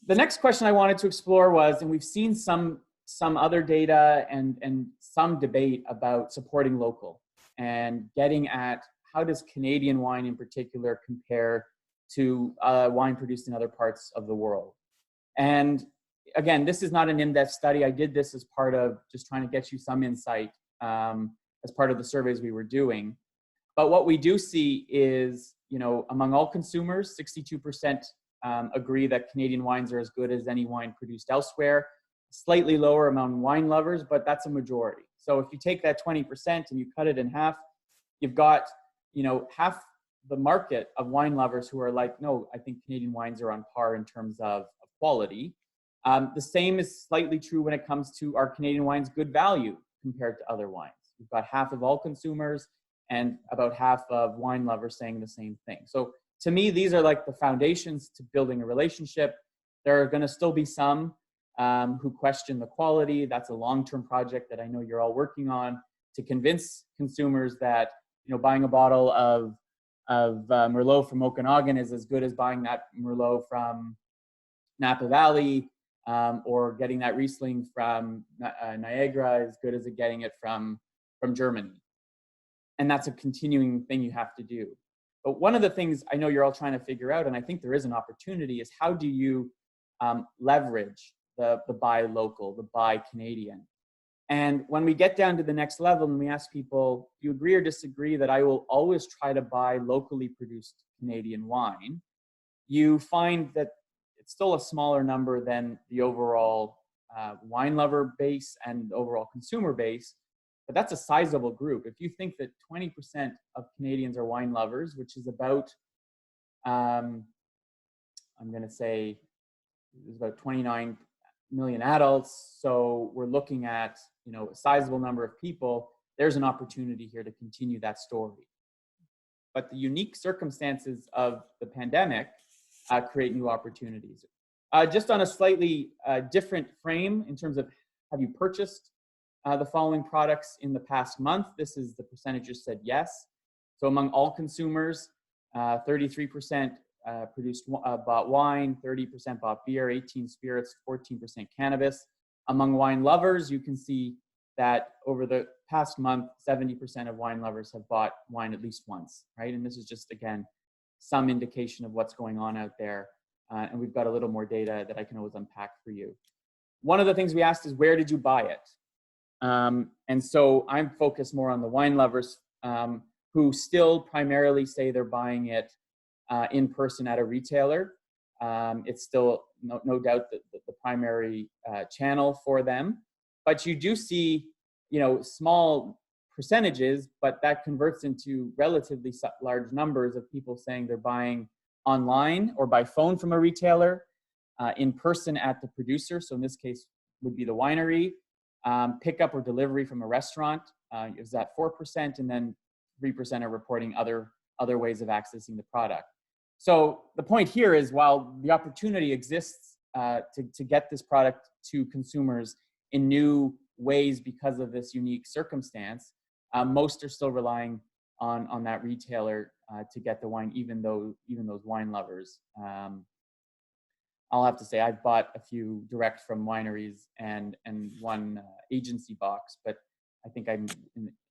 The next question I wanted to explore was, and we've seen some other data and some debate about supporting local and getting at how does Canadian wine in particular compare to wine produced in other parts of the world. And again, this is not an in-depth study. I did this as part of just trying to get you some insight as part of the surveys we were doing. But what we do see is, you know, among all consumers, 62% agree that Canadian wines are as good as any wine produced elsewhere. Slightly lower among wine lovers, but that's a majority. So if you take that 20% and you cut it in half, you've got, you know, half the market of wine lovers who are like, no, I think Canadian wines are on par in terms of quality. The same is slightly true when it comes to our Canadian wines good value compared to other wines. We've got half of all consumers and about half of wine lovers saying the same thing. So to me, these are like the foundations to building a relationship. There are going to still be some who question the quality. That's a long-term project that I know you're all working on to convince consumers that, you know, buying a bottle of Merlot from Okanagan is as good as buying that Merlot from Napa Valley, or getting that Riesling from Niagara as good as getting it from Germany. And that's a continuing thing you have to do. But one of the things I know you're all trying to figure out, and I think there is an opportunity, is how do you leverage the buy local, the buy Canadian? And when we get down to the next level and we ask people, do you agree or disagree that I will always try to buy locally produced Canadian wine? You find that it's still a smaller number than the overall wine lover base and overall consumer base, but that's a sizable group. If you think that 20% of Canadians are wine lovers, which is about, I'm going to say, there's about 29 million adults. So we're looking at, you know, a sizable number of people. There's an opportunity here to continue that story. But the unique circumstances of the pandemic create new opportunities. Just on a slightly different frame in terms of, have you purchased the following products in the past month? This is the percentages said yes. So among all consumers, 33% bought wine, 30% bought beer, 18% spirits, 14% cannabis. Among wine lovers, you can see that over the past month, 70% of wine lovers have bought wine at least once, right? And this is just, again, some indication of what's going on out there. And we've got a little more data that I can always unpack for you. One of the things we asked is, where did you buy it? And so I'm focused more on the wine lovers who still primarily say they're buying it in person at a retailer. It's still no doubt the primary channel for them. But you do see, you know, small percentages, but that converts into relatively large numbers of people saying they're buying online or by phone from a retailer, in person at the producer. So in this case would be the winery, pickup or delivery from a restaurant is at 4%, and then 3% are reporting other ways of accessing the product. So the point here is, while the opportunity exists to get this product to consumers in new ways because of this unique circumstance, most are still relying on that retailer to get the wine, even those wine lovers. I'll have to say I've bought a few direct from wineries and one agency box, but I think I'm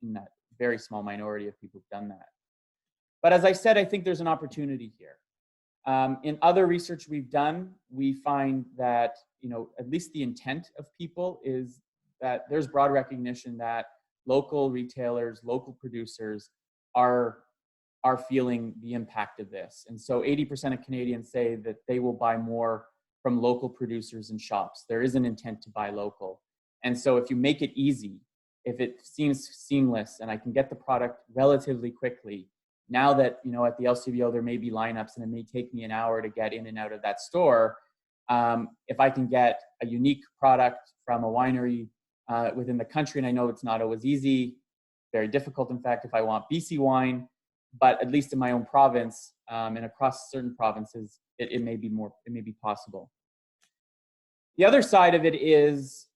in that very small minority of people who've done that. But as I said, I think there's an opportunity here. In other research we've done, we find that, you know, at least the intent of people is that there's broad recognition that local retailers, local producers are feeling the impact of this. And so 80% of Canadians say that they will buy more from local producers and shops. There is an intent to buy local. And so if you make it easy, if it seems seamless and I can get the product relatively quickly, now that, you know, at the LCBO there may be lineups and it may take me an hour to get in and out of that store, If I can get a unique product from a winery within the country, and I know it's not always easy, very difficult, in fact, if I want BC wine, but at least in my own province and across certain provinces, it may be possible. The other side of it is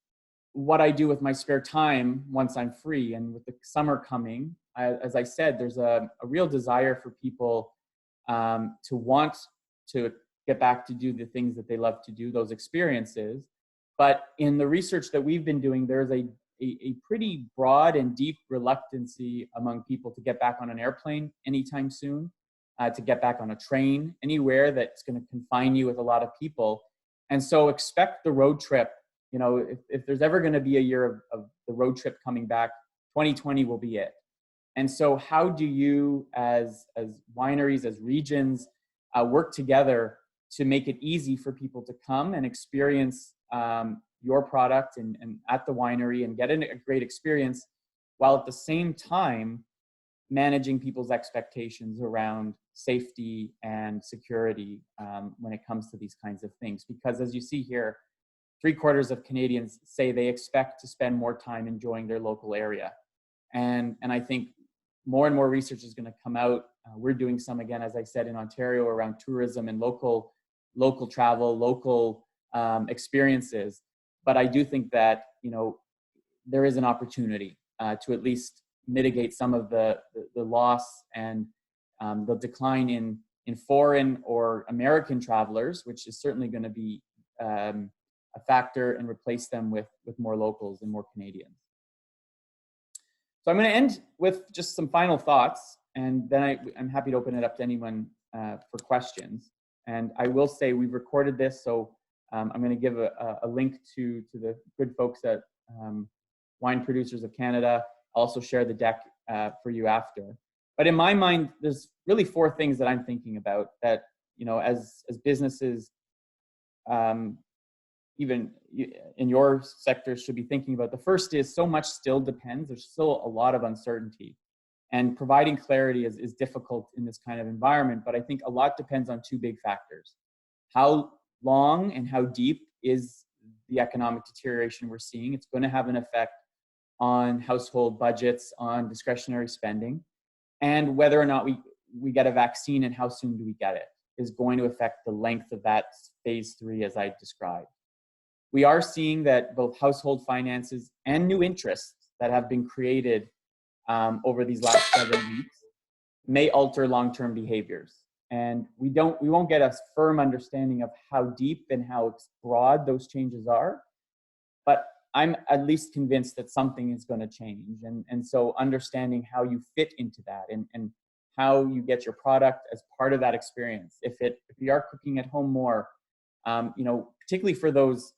what I do with my spare time once I'm free. And with the summer coming, as I said, there's a real desire for people to want to get back to do the things that they love to do, those experiences. But in the research that we've been doing, there's a pretty broad and deep reluctancy among people to get back on an airplane anytime soon, to get back on a train, anywhere that's going to confine you with a lot of people. And so expect the road trip. You know, if there's ever going to be a year of the road trip coming back, 2020 will be it. And so how do you, as wineries, as regions, work together to make it easy for people to come and experience your product and at the winery and get a great experience, while at the same time managing people's expectations around safety and security when it comes to these kinds of things? Because as you see here, 3/4 of Canadians say they expect to spend more time enjoying their local area. And I think more and more research is going to come out. We're doing some, again, as I said, in Ontario around tourism and local travel, local experiences. But I do think that, you know, there is an opportunity to at least mitigate some of the loss and the decline in foreign or American travelers, which is certainly going to be a factor, and replace them with more locals and more Canadians. So I'm going to end with just some final thoughts, and then I'm happy to open it up to anyone for questions. And I will say we've recorded this, so I'm going to give a link to the good folks at Wine Producers of Canada. I'll also share the deck for you after. But in my mind, there's really 4 things that I'm thinking about that, you know, as businesses, even in your sector, should be thinking about. The first is so much still depends. There's still a lot of uncertainty. And providing clarity is difficult in this kind of environment, but I think a lot depends on 2 big factors. How long and how deep is the economic deterioration we're seeing? It's going to have an effect on household budgets, on discretionary spending, and whether or not we get a vaccine and how soon do we get it is going to affect the length of that phase 3 as I described. We are seeing that both household finances and new interests that have been created over these last 7 weeks may alter long-term behaviors. And we won't get a firm understanding of how deep and how broad those changes are, but I'm at least convinced that something is going to change. And so understanding how you fit into that and how you get your product as part of that experience. If we are cooking at home more, you know, particularly for those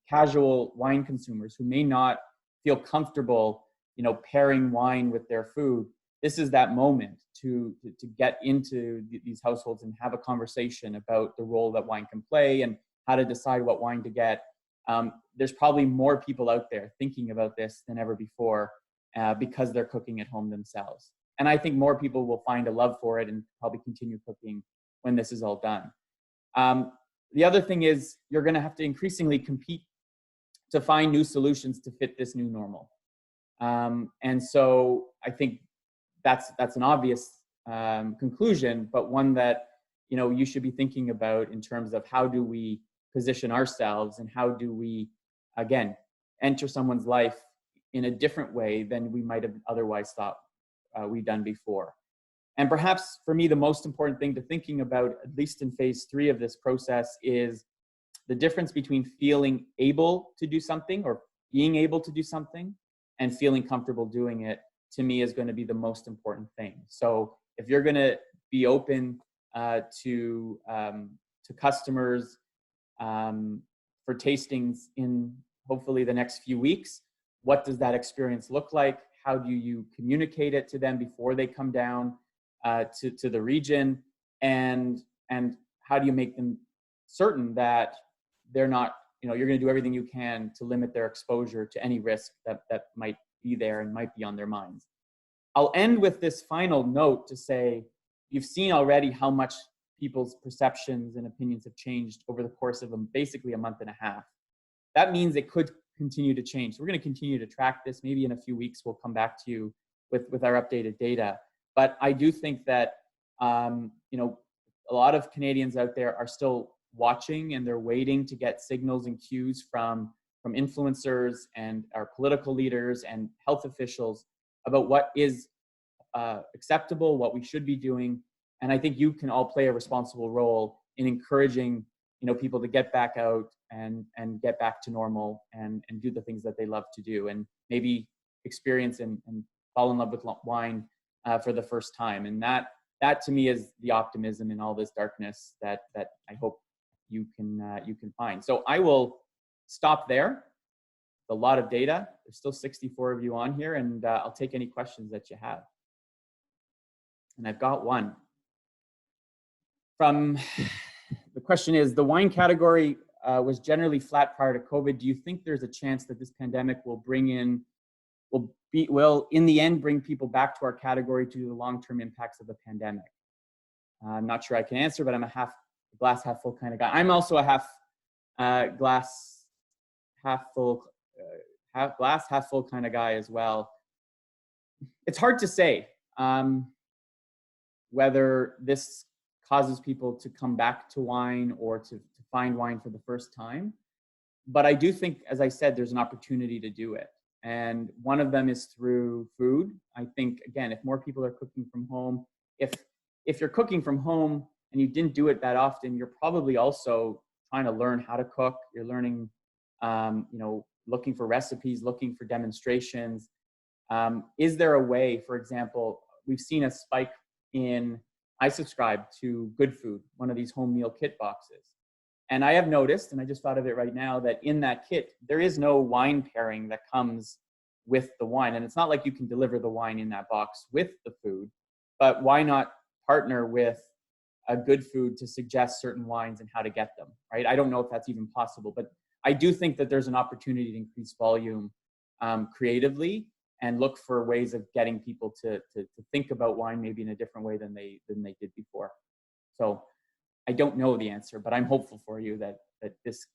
casual wine consumers who may not feel comfortable, you know, pairing wine with their food, this is that moment to get into these households and have a conversation about the role that wine can play and how to decide what wine to get. There's probably more people out there thinking about this than ever before because they're cooking at home themselves. And I think more people will find a love for it and probably continue cooking when this is all done. The other thing is you're going to have to increasingly compete to find new solutions to fit this new normal. And so I think that's an obvious conclusion, but one that, you know, you should be thinking about in terms of how do we position ourselves and how do we, again, enter someone's life in a different way than we might have otherwise thought we've done before. And perhaps for me, the most important thing to thinking about, at least in phase 3 of this process, is the difference between feeling able to do something or being able to do something and feeling comfortable doing it, to me, is going to be the most important thing. So if you're going to be open to customers for tastings in hopefully the next few weeks, what does that experience look like? How do you communicate it to them before they come down to the region? And how do you make them certain that they're not, you know, you're going to do everything you can to limit their exposure to any risk that might be there and might be on their minds. I'll end with this final note to say, you've seen already how much people's perceptions and opinions have changed over the course of basically a month and a half. That means it could continue to change. So we're going to continue to track this. Maybe in a few weeks, we'll come back to you with our updated data. But I do think that, you know, a lot of Canadians out there are still watching, and they're waiting to get signals and cues from influencers and our political leaders and health officials about what is acceptable, what we should be doing. And I think you can all play a responsible role in encouraging, you know, people to get back out and get back to normal and do the things that they love to do, and maybe experience and fall in love with wine for the first time. And that to me is the optimism in all this darkness that I hope you can find. So I will stop there. A lot of data. There's still 64 of you on here, and I'll take any questions that you have. And I've got one. The question is, the wine category was generally flat prior to COVID. Do you think there's a chance that this pandemic will in the end bring people back to our category due to the long-term impacts of the pandemic? I'm not sure I can answer, but I'm a glass half full kind of guy. I'm also a glass half full kind of guy as well. It's hard to say whether this causes people to come back to wine or to find wine for the first time. But I do think, as I said, there's an opportunity to do it. And one of them is through food. I think, again, if more people are cooking from home, if you're cooking from home and you didn't do it that often, you're probably also trying to learn how to cook. You're learning, you know, looking for recipes, looking for demonstrations. Is there a way, for example, we've seen a spike I subscribe to Good Food, one of these home meal kit boxes. And I have noticed, and I just thought of it right now, that in that kit, there is no wine pairing that comes with the wine. And it's not like you can deliver the wine in that box with the food, but why not partner with a Good Food to suggest certain wines and how to get them, right? I don't know if that's even possible, but I do think that there's an opportunity to increase volume creatively and look for ways of getting people to think about wine maybe in a different way than they did before. So I don't know the answer, but I'm hopeful for you that this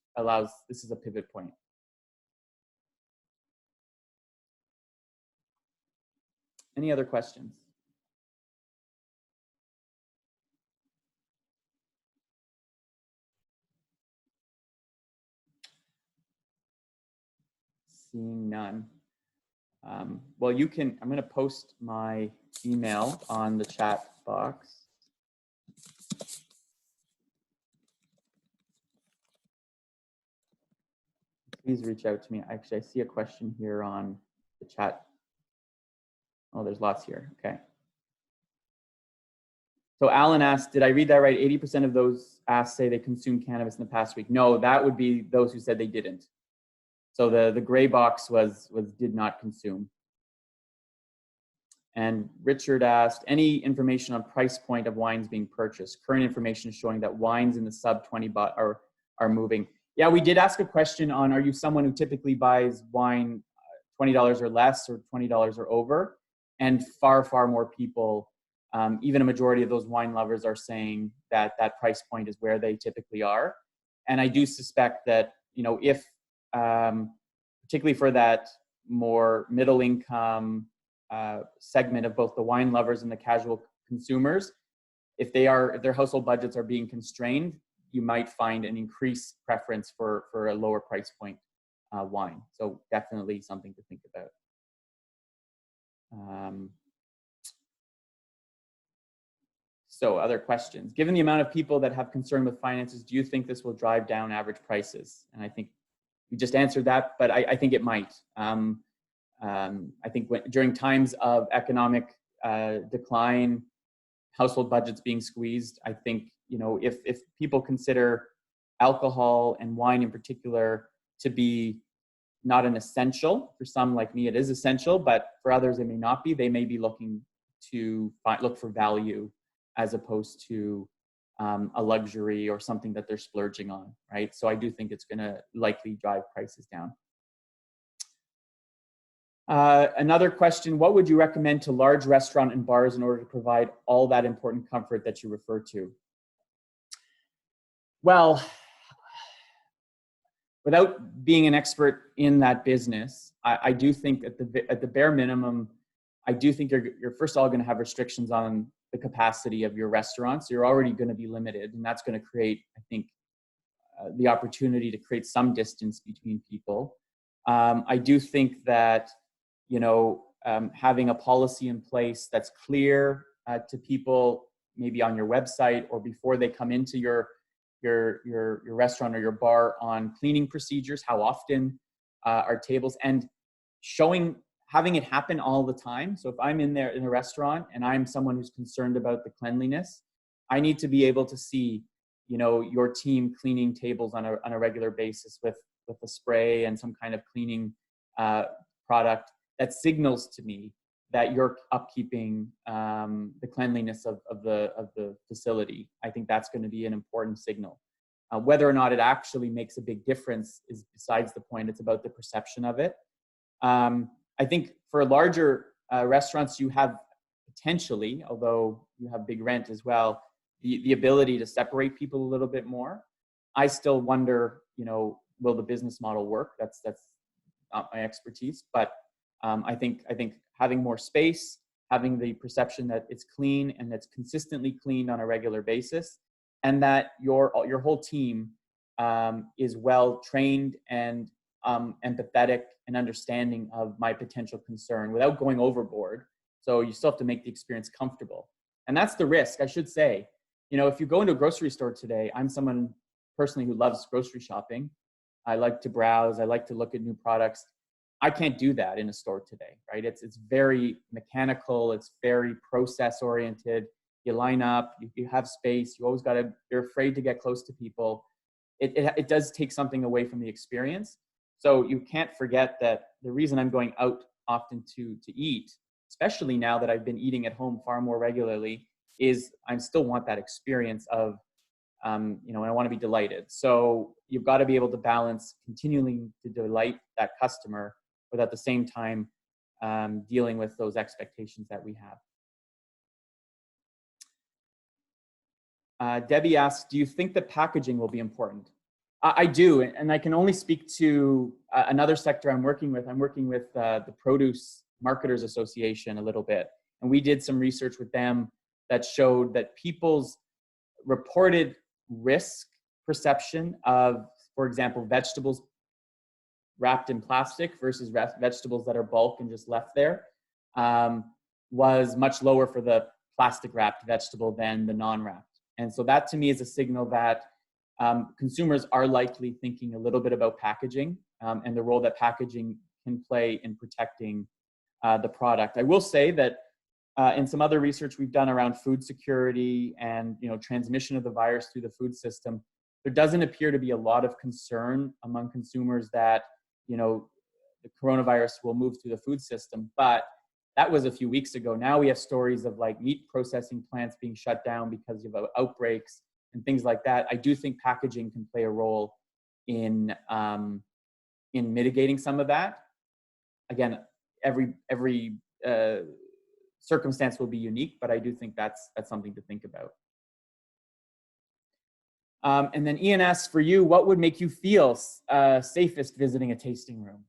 is a pivot point. Any other questions? Seeing none. Well, I'm going to post my email on the chat box. Please reach out to me. Actually, I see a question here on the chat. Oh, there's lots here. Okay. So Alan asked, did I read that right? 80% of those asked say they consumed cannabis in the past week. No, that would be those who said they didn't. So the gray box was did not consume. And Richard asked, any information on price point of wines being purchased? Current information is showing that wines in the sub 20 baht are moving. Yeah, we did ask a question on, are you someone who typically buys wine $20 or less or $20 or over? And far, far more people, even a majority of those wine lovers are saying that that price point is where they typically are. And I do suspect that, you know, if, particularly for that more middle income segment of both the wine lovers and the casual consumers, if their household budgets are being constrained, you might find an increased preference for a lower price point wine. So definitely something to think about. So other questions. Given the amount of people that have concern with finances, do you think this will drive down average prices? And I think we just answered that, but I think it might. I think during times of economic decline, household budgets being squeezed, I think, you know, if people consider alcohol and wine in particular to be not an essential, for some like me it is essential, but for others it may not be, they may be looking to look for value as opposed to a luxury or something that they're splurging on, right? So I do think it's going to likely drive prices down. Another question, what would you recommend to large restaurant and bars in order to provide all that important comfort that you refer to? Well, without being an expert in that business, I do think at the bare minimum, I do think you're first of all going to have restrictions on the capacity of your restaurant. So you're already going to be limited, and that's going to create, I think, the opportunity to create some distance between people. I do think that, having a policy in place that's clear to people, maybe on your website or before they come into your restaurant or your bar, on cleaning procedures, how often are tables, and having it happen all the time. So if I'm in there in a restaurant and I'm someone who's concerned about the cleanliness, I need to be able to see, your team cleaning tables on a regular basis with a spray and some kind of cleaning product that signals to me that you're upkeeping the cleanliness of the facility. I think that's going to be an important signal. Whether or not it actually makes a big difference is besides the point. It's about the perception of it. I think for larger restaurants, you have potentially, although you have big rent as well, the ability to separate people a little bit more. I still wonder, will the business model work? That's not my expertise, but I think having more space, having the perception that it's clean and that's consistently cleaned on a regular basis, and that your whole team is well trained and empathetic and understanding of my potential concern without going overboard. So you still have to make the experience comfortable. And that's the risk, I should say. If you go into a grocery store today, I'm someone personally who loves grocery shopping. I like to browse. I like to look at new products. I can't do that in a store today, right? It's very mechanical. It's very process oriented. You line up, you have space. You're afraid to get close to people. It does take something away from the experience. So you can't forget that the reason I'm going out often to eat, especially now that I've been eating at home far more regularly, is I still want that experience of, and I want to be delighted. So you've got to be able to balance continuing to delight that customer, but at the same time, dealing with those expectations that we have. Debbie asks, do you think that packaging will be important? I do, and I can only speak to another sector I'm working with. I'm working with the Produce Marketers Association a little bit, and we did some research with them that showed that people's reported risk perception of, for example, vegetables wrapped in plastic versus vegetables that are bulk and just left there was much lower for the plastic wrapped vegetable than the non-wrapped. And so that to me is a signal that consumers are likely thinking a little bit about packaging and the role that packaging can play in protecting the product. I will say that in some other research we've done around food security and transmission of the virus through the food system, there doesn't appear to be a lot of concern among consumers that the coronavirus will move through the food system. But that was a few weeks ago. Now we have stories of like meat processing plants being shut down because of outbreaks and things like that. I do think packaging can play a role in mitigating some of that. Again, every circumstance will be unique, but I do think that's something to think about. And then Ian asks, for you, what would make you feel safest visiting a tasting room?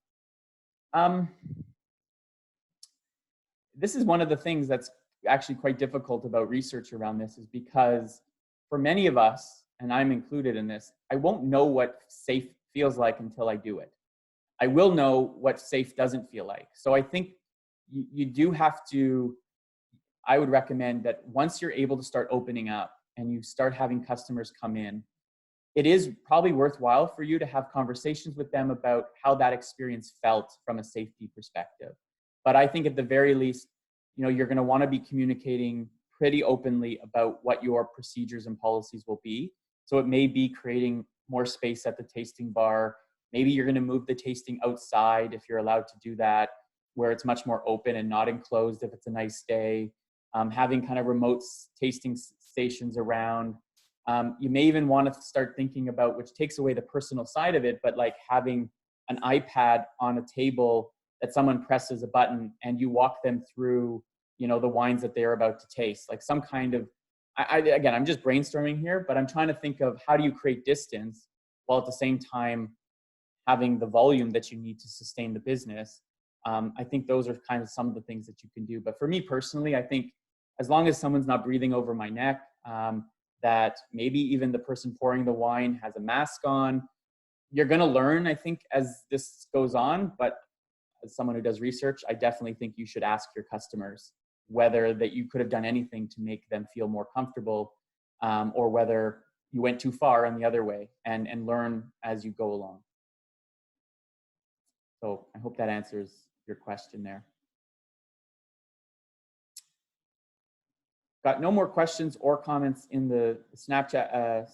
This is one of the things that's actually quite difficult about research around this, is because for many of us, and I'm included in this, I won't know what safe feels like until I do it. I will know what safe doesn't feel like. So I think you do have to, I would recommend that once you're able to start opening up and you start having customers come in, it is probably worthwhile for you to have conversations with them about how that experience felt from a safety perspective. But I think at the very least, you're going to want to be communicating pretty openly about what your procedures and policies will be. So it may be creating more space at the tasting bar. Maybe you're going to move the tasting outside if you're allowed to do that, where it's much more open and not enclosed if it's a nice day. Having kind of remote tasting stations around. You may even want to start thinking about, which takes away the personal side of it, but like having an iPad on a table that someone presses a button and you walk them through, the wines that they're about to taste. Like some kind of, again, I'm just brainstorming here, but I'm trying to think of how do you create distance while at the same time having the volume that you need to sustain the business. I think those are kind of some of the things that you can do. But for me personally, I think as long as someone's not breathing over my neck, that maybe even the person pouring the wine has a mask on, you're going to learn, I think, as this goes on. But as someone who does research, I definitely think you should ask your customers whether that you could have done anything to make them feel more comfortable, or whether you went too far in the other way, and learn as you go along. So I hope that answers your question there. Got no more questions or comments in the Snapchat,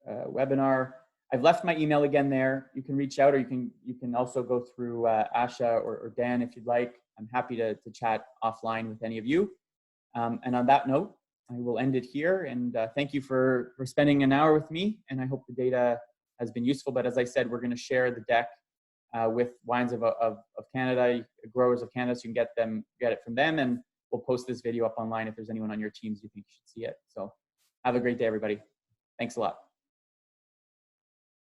webinar. I've left my email again there. You can reach out, or you can also go through Asha or Dan if you'd like. I'm happy to chat offline with any of you. And on that note, I will end it here. And thank you for spending an hour with me. And I hope the data has been useful. But as I said, we're going to share the deck with Wines of Canada, Growers of Canada, so you can get it from them. And we'll post this video up online if there's anyone on your teams you think should see it. So have a great day, everybody. Thanks a lot.